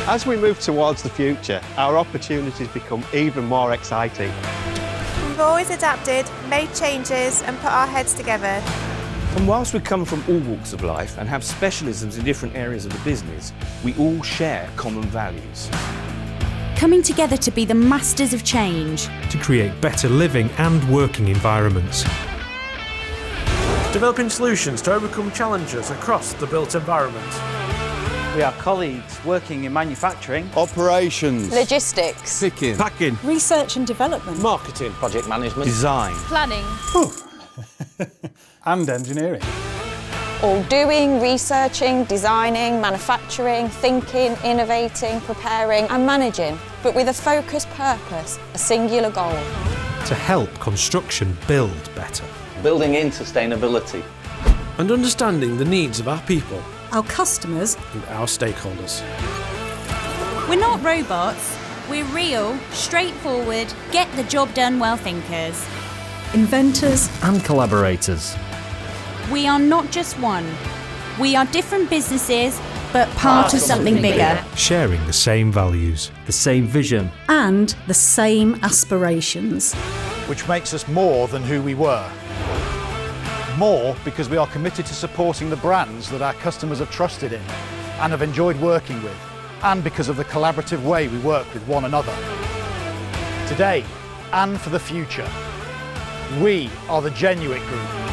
As we move towards the future, our opportunities become even more exciting. We've always adapted, made changes and put our heads together. And whilst we come from all walks of life and have specialisms in different areas of the business, we all share common values. Coming together to be the masters of change. To create better living and working environments. Developing solutions to overcome challenges across the built environment. We are colleagues working in manufacturing, operations, logistics, picking, packing, research and development, marketing, Project management, design, planning, and engineering. all doing, researching, designing, manufacturing, thinking, innovating, preparing and managing, but with a focused purpose, a singular goal. To help construction build better. Building in sustainability. and understanding the needs of our people, our customers and our stakeholders. We're not robots, we're real, straightforward, get the job done well thinkers. inventors and collaborators. We are not just one. We are different businesses, but part of something bigger. Sharing the same values. The same vision. and the same aspirations. Which makes us more than who we were. More because we are committed to supporting the brands that our customers have trusted in and have enjoyed working with, and because of the collaborative way we work with one another. Today and for the future, we are the Genuit Group.